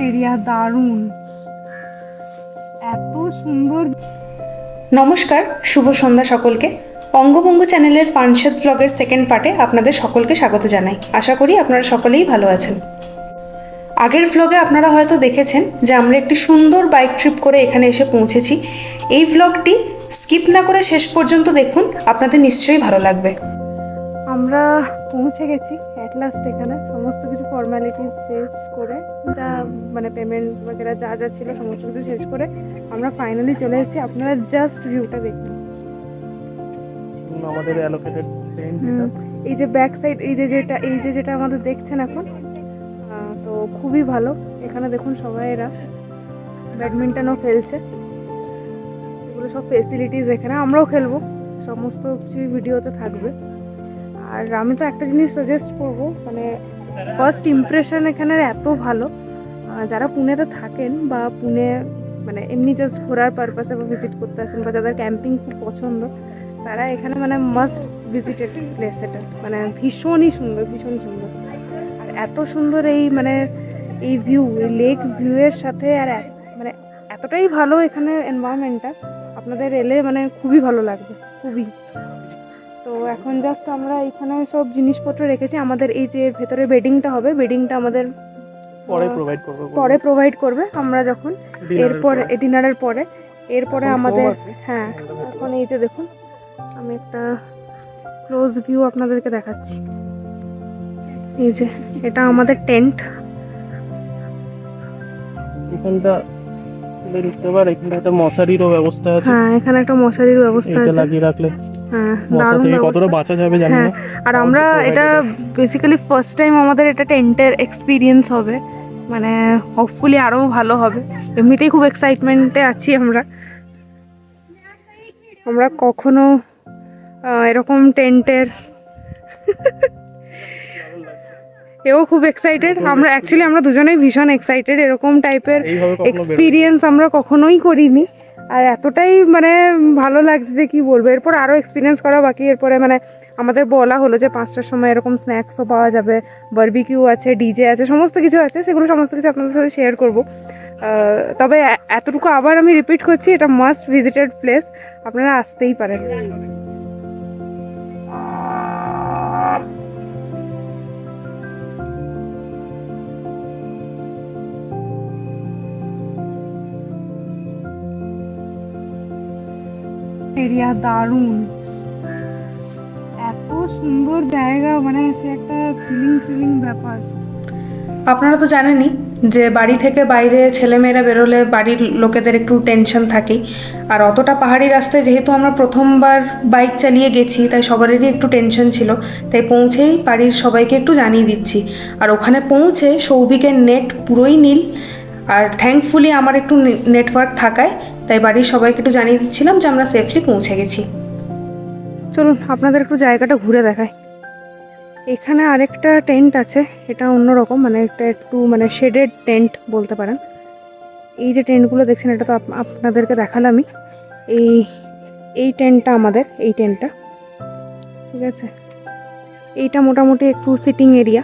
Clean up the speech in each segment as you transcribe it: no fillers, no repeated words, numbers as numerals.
Area দারুণ, এত সুন্দর। নমস্কার, শুভ সন্ধ্যা সকলকে। অঙ্গভঙ্গ চ্যানেলের পানসাদ ব্লগের সেকেন্ড পার্টে আপনাদের সকলকে স্বাগত জানাই। আশা করি আপনারা সকলেই ভালো আছেন। আগের ভ্লগে আপনারা হয়তো দেখেছেন যে আমরা একটি সুন্দর বাইক ট্রিপ করে এখানে এসে পৌঁছেছি। এই ভ্লগটি স্কিপ না করে শেষ পর্যন্ত দেখুন, আপনাদের নিশ্চয়ই ভালো লাগবে। আমরা পৌঁছে গেছি অ্যাট লাস্ট। এখানে সমস্ত কিছু ফর্মালিটিস শেষ করে, যা মানে পেমেন্ট বগেরা যা যা ছিল সমস্ত কিছু শেষ করে আমরা ফাইনালি চলে এসেছি। আপনারা জাস্ট ভিউটা দেখুন। আমাদের অ্যালোকেটেড ট্রেন এই যে ব্যাক সাইড, এই যে যেটা আমাদের দেখছেন এখন, তো খুবই ভালো। এখানে দেখুন সবাই এরা ব্যাডমিন্টনও খেলছে। এগুলো সব ফেসিলিটিস এখানে, আমরাও খেলবো, সমস্ত কিছুই ভিডিওতে থাকবে। আর আমি তো একটা জিনিস সাজেস্ট করবো, মানে ফার্স্ট ইমপ্রেশন এখানে এত ভালো। যারা পুনেতে থাকেন বা পুনে মানে এমনি জাস্ট ঘোরার পারপাসে বা ভিজিট করতে আসেন, বা যাদের ক্যাম্পিং খুব পছন্দ, তারা এখানে মানে মাস্ট ভিজিটেড প্লেস। এটা মানে ভীষণই সুন্দর, ভীষণ সুন্দর। আর এত সুন্দর এই মানে এই ভিউ, এই লেক ভিউয়ের সাথে, আর মানে এতটাই ভালো এখানে এনভায়রনমেন্টটা, আপনাদের এলে মানে খুবই ভালো লাগবে, খুবই। তো এখন জাস্ট আমরা এখানে সব জিনিসপত্র রেখেছি। আমাদের এই যে ভেতরে বেডিংটা হবে, বেডিংটা আমাদের পরে প্রোভাইড করবে আমরা যখন এরপরে ডিনারের পরে। এরপরে আমাদের হ্যাঁ, এখন এই যে দেখুন, আমি একটা ক্লোজ ভিউ আপনাদেরকে দেখাচ্ছি। এই যে এটা আমাদের টেন্ট। এখানটা দেখতে পার, এখানে একটা মশারিরও ব্যবস্থা আছে। হ্যাঁ, এখানে একটা মশারির ব্যবস্থা আছে, এটা লাগিয়ে রাখলে হ্যাঁ মশা থেকে কতটা বাঁচা যাবে জানি না। আর আমরা এটা বেসিক্যালি ফার্স্ট টাইম আমাদের এটা টেন্টের এক্সপিরিয়েন্স হবে, মানে হোপফুলি আরও ভালো হবে। এমনিতেই খুব এক্সাইটমেন্টে আছি আমরা কখনো এরকম টেন্টের এও খুব এক্সাইটেড। আমরা দুজনেই ভীষণ এক্সাইটেড। এরকম টাইপের এক্সপিরিয়েন্স আমরা কখনোই করিনি, আর এতটাই মানে ভালো লাগছে যে কি বলবো। এরপর আরও এক্সপিরিয়েন্স করা বাকি। এরপরে মানে আমাদের বলা হলো যে 5টার সময় এরকম স্ন্যাক্সও পাওয়া যাবে, বারবিকিউ আছে, ডিজে আছে, সমস্ত কিছু আছে। সেগুলো সমস্ত কিছু আপনাদের সাথে শেয়ার করবো। তবে এতটুকু আবার আমি রিপিট করছি, এটা মাস্ট ভিজিটেড প্লেস, আপনারা আসতেই পারেন। এরিয়া দারুণ, এত সুন্দর জায়গা, মানে সে একটা থ্রিলিং ব্যাপার। আপনারা তো জানেনই যে বাড়ি থেকে বাইরে ছেলেমেয়েরা বেরোলে বাড়ির লোকেদের একটু টেনশন থাকেই। আর অতটা পাহাড়ি রাস্তায় যেহেতু আমরা প্রথমবার বাইক চালিয়ে গেছি, তাই সবারই একটু টেনশন ছিল। তাই পৌঁছেই বাড়ির সবাইকে একটু জানিয়ে দিচ্ছি। আর ওখানে পৌঁছে সৌভিকের নেট পুরোই নীল, আর থ্যাঙ্কফুলি আমার একটু নেটওয়ার্ক থাকায় তাই বাড়ির সবাইকে একটু জানিয়ে দিচ্ছিলাম যে আমরা সেফলি পৌঁছে গেছি। চলুন আপনাদের একটু জায়গাটা ঘুরে দেখাই। এখানে আরেকটা টেন্ট আছে, এটা অন্যরকম, মানে এটা একটু মানে শেডেড টেন্ট বলতে পারেন। এই যে টেন্টগুলো দেখছেন, এটা তো আপনাদেরকে দেখালামই। এই টেন্টটা আমাদের, এই টেন্টটা, ঠিক আছে। এইটা মোটামুটি একটু সিটিং এরিয়া।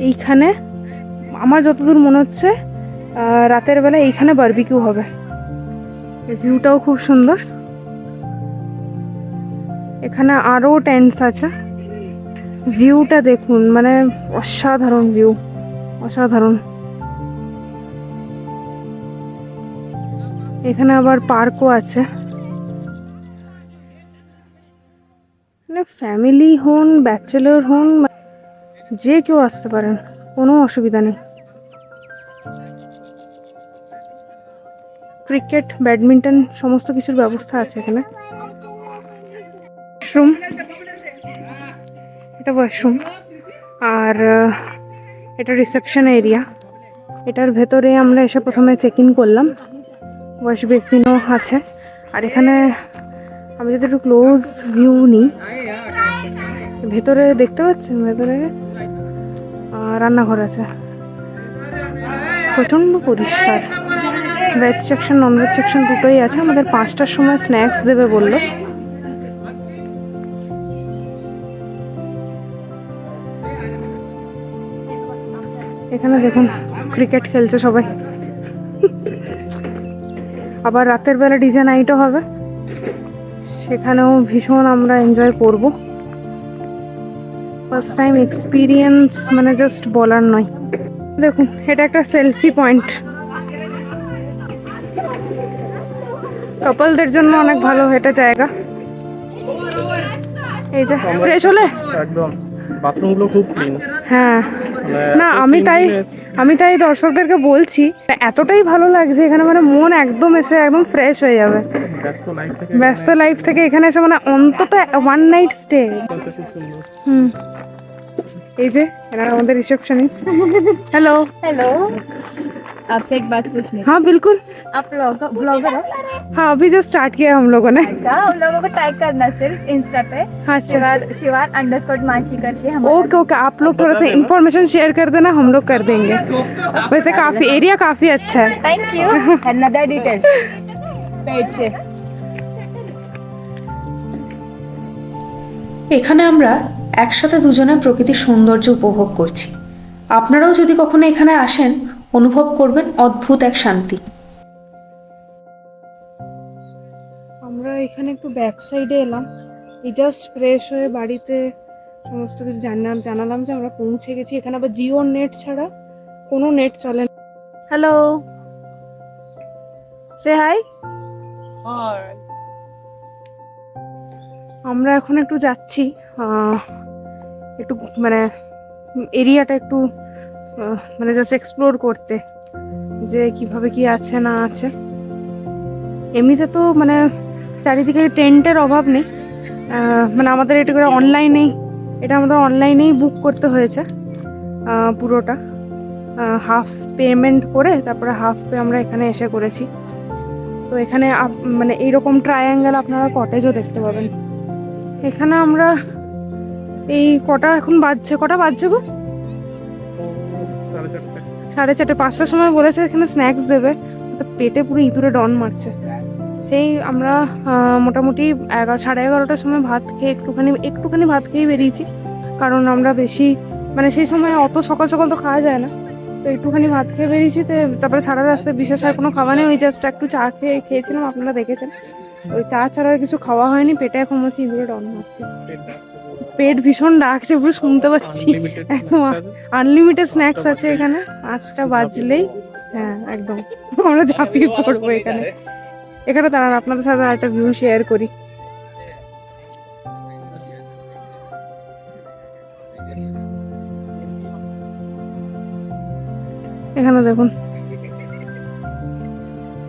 এইখানে আমার যতদূর মনে হচ্ছে রাতের বেলা এইখানে বারবিকিউ হবে। ভিউটাও খুব সুন্দর। এখানে আরও টেন্টস আছে। ভিউটা দেখুন, মানে অসাধারণ ভিউ, অসাধারণ। এখানে আবার পার্কও আছে, মানে ফ্যামিলি হন, ব্যাচেলর হন, যে কেউ আসতে পারেন, কোনো অসুবিধা নেই। ক্রিকেট, ব্যাডমিন্টন সমস্ত কিছুর ব্যবস্থা আছে এখানে। ওয়াশরুম, এটা ওয়াশরুম। আর এটা রিসেপশন এরিয়া। এটার ভেতরে আমরা এসে প্রথমে চেক ইন করলাম। ওয়াশ বেসিনও আছে। আর এখানে আমি যদি একটু ক্লোজ ভিউ নিই, ভেতরে দেখতে পাচ্ছেন, ভেতরে রান্নাঘর আছে, প্রচণ্ড পরিষ্কার। Veg section, non veg section দুটোই আছে। আমাদের 5টার সময় স্ন্যাক্স দেবে বললো। এখানে দেখুন ক্রিকেট খেলছে সবাই। আবার রাতের বেলা ডিজে নাইটও হবে, সেখানেও ভীষণ আমরা এনজয় করব। ফার্স্ট টাইম এক্সপিরিয়েন্স, মানে জাস্ট বলার নয়। দেখুন এটা একটা সেলফি পয়েন্ট, কাপলদের জন্য অনেক ভালো এটা জায়গা। এই যে ফ্রেশ হলে একদম বাথরুমগুলো খুব ক্লিন। হ্যাঁ, না আমি তাই দর্শকদেরকে বলছি, এতটাই ভালো লাগছে এখানে, মানে মন একদম এসে একদম ফ্রেশ হয়ে যাবে। ব্যস্ত লাইফ থেকে এখানে এসে মানে অন্তত ওয়ান নাইট স্টে। এই যে এনারা আমাদের রিসেপশনিস্ট। हेलो हेलो, आपसे एक बात पूछनी थी। हाँ बिल्कुल। आप ब्लॉगर हो? हाँ अभी जो स्टार्ट किया हम लोगों ने। अच्छा, हम लोगों को टैग करना सिर्फ इंस्टा पे, हाँ शिवान _माची करके हम। ओके ओके, आप लोग थोड़ा सा इन्फॉर्मेशन शेयर कर देना, हम लोग कर देंगे। वैसे काफी एरिया काफी अच्छा है। Thank you. Another detail page से। এখানে আমরা একসাথে দুজনে প্রকৃতির সৌন্দর্য উপভোগ করছি। আপনারাও যদি কখনো এখানে আসেন, অনুভব করবেন অদ্ভুত এক শান্তি। আমরা এখানে একটু ব্যাক সাইডে এলাম, এই জাস্ট ফ্রেশ হয়ে বাড়িতে সমস্ত কিছু জানালাম যে আমরা পৌঁছে গেছি। এখানে আবার জিও নেট ছাড়া কোনো নেট চলে না। হ্যালো, সে হাই। আমরা এখন একটু যাচ্ছি, একটু মানে এরিয়াটা একটু মানে জাস্ট এক্সপ্লোর করতে, যে কিভাবে কি আছে না আছে। এমনিতে তো মানে চারিদিকে টেন্টের অভাব নেই, মানে আমাদের এটা করে অনলাইনেই বুক করতে হয়েছে পুরোটা। হাফ পেমেন্ট করে তারপরে হাফ পে আমরা এখানে এসে করেছি। তো এখানে মানে এইরকম ট্রায়াঙ্গেল আপনারা কটেজও দেখতে পাবেন। এখানে আমরা এই কটা বাজছে গো? 4:30, 5টার সময় বলেছে এখানে স্ন্যাক্স দেবে, তো পেটে পুরো ইঁদুরে ডন মারছে। সেই আমরা মোটামুটি 11:30টার সময় একটুখানি ভাত খেয়ে বেরিয়েছি, কারণ আমরা বেশি মানে সেই সময় অত সকাল সকাল তো খাওয়া যায় না, তো একটুখানি ভাত খেয়ে বেরিয়েছি। তারপরে সারা রাস্তায় বিশেষ আর কোনো খাওয়া নেই, ওই জাস্ট একটু চা খেয়েছিলাম, আপনারা দেখেছেন। ওই চা ছাড়া আর কিছু খাওয়া হয়নি, পেটে এখন হচ্ছে ইঁদুরে ডন মারছে, পেট ভীষণ ডাকছে, পুরো শুনতে পাচ্ছি। একদম আনলিমিটেড স্ন্যাক্স আছে এখানে, 5টা বাজলেই হ্যাঁ একদম আমরা ঝাঁপিয়ে পড়বো এখানে। দাঁড়ান আপনাদের সাথে একটা ভিউ শেয়ার করি। এখানে দেখুন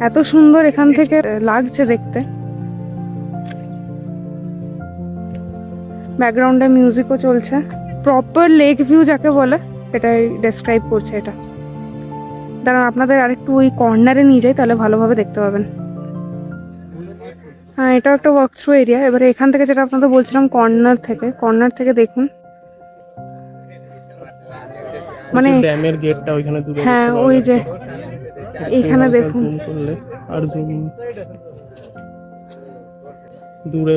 এত সুন্দর এখান থেকে লাগছে দেখতে। ব্যাকগ্রাউন্ডে মিউজিকও চলছে, প্রপার লেক ভিউ যাকে বলে এটাই ডেসক্রাইব করছে এটা। দাঁড়ান আপনাদের আরেকটু ওই কর্নারে নিয়ে যাই, তাহলে ভালোভাবে দেখতে পাবেন। হ্যাঁ, এটাও একটা ওয়াক থ্রু এরিয়া। এবারে এখান থেকে যেটা আপনাদের বলছিলাম, কর্নার থেকে দেখুন, মানে ড্যামের গেটটা ওইখানে দূরে। হ্যাঁ ওই যে এখানে দেখুন, জুম করলে আর জুম দূরে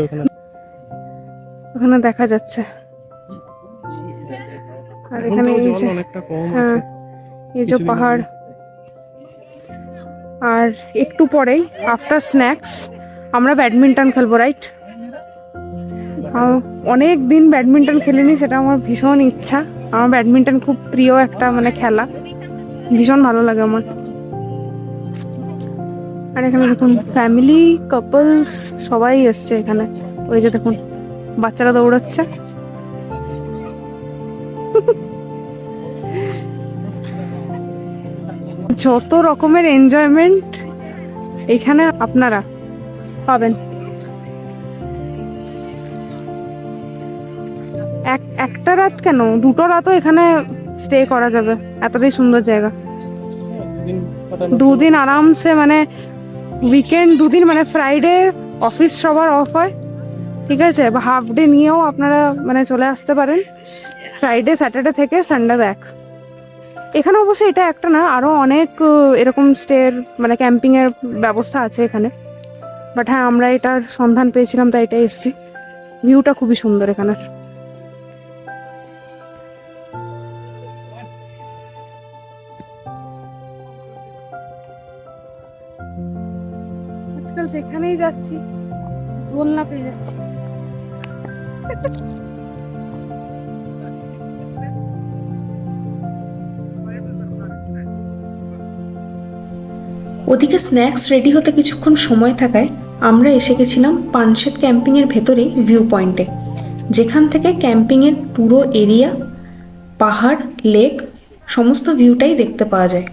ওখানে দেখা যাচ্ছে। আর এখানে এই যে অনেকটা কম হ্যাঁ, আছে, এই যে পাহাড়। আর একটু পরেই আফটার স্ন্যাক্স আমরা ব্যাডমিন্টন খেলবো, রাইট? অনেক দিন ব্যাডমিন্টন খেলিনি, সেটা আমার ভীষণ ইচ্ছা। আমার ব্যাডমিন্টন খুব প্রিয় একটা মানে খেলা, ভীষণ ভালো লাগে আমার। আর এখানে দেখুন ফ্যামিলি, কাপলস সবাই এসছে এখানে। ওই যে দেখুন বাচ্চারা দৌড়াচ্ছে। যত রকমের এনজয়মেন্ট এখানে আপনারা পাবেন। একটা রাত কেন, 2টো রাতও এখানে স্টে করা যাবে, এতটাই সুন্দর জায়গা। 2 দিন আরামসে, মানে উইকেন্ড 2 দিন, মানে ফ্রাইডে অফিস সবার অফ হয়, ঠিক আছে, বা হাফ ডে নিয়েও আপনারা মানে চলে আসতে পারেন। ফ্রাইডে স্যাটারডে থেকে সানডে ব্যাক। এখানে অবশ্যই এটা একটা না, আরও অনেক এরকম স্টের মানে ক্যাম্পিংয়ের ব্যবস্থা আছে এখানে, বাট হ্যাঁ আমরা এটার সন্ধান পেয়েছিলাম তাই এটা এসেছি। ভিউটা খুবই সুন্দর এখানের। আজকাল যেখানেই যাচ্ছি দোলনা পেয়ে যাচ্ছি। ওদিকে স্ন্যাক্স রেডি হতে কিছুক্ষণ সময় থাকায় আমরা এসে গেছিলাম পানশেত ক্যাম্পিংয়ের ভেতরে ভিউ পয়েন্টে, যেখান থেকে ক্যাম্পিংয়ের পুরো এরিয়া, পাহাড়, লেক সমস্ত ভিউটাই দেখতে পাওয়া যায়।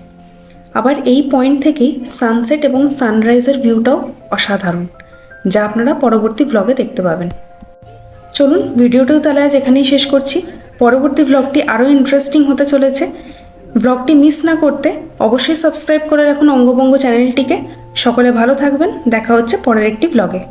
আবার এই পয়েন্ট থেকেই সানসেট এবং সানরাইজের ভিউটাও অসাধারণ, যা আপনারা পরবর্তী ব্লগে দেখতে পাবেন। চলুন ভিডিওটাও তাহলে আজ এখানেই শেষ করছি। পরবর্তী ব্লগটি আরও ইন্টারেস্টিং হতে চলেছে। ব্লগটি মিস না করতে অবশ্যই সাবস্ক্রাইব করে রাখুন অঙ্গভঙ্গ চ্যানেলটিকে। সকলে ভালো থাকবেন, দেখা হচ্ছে পরের একটি ব্লগে।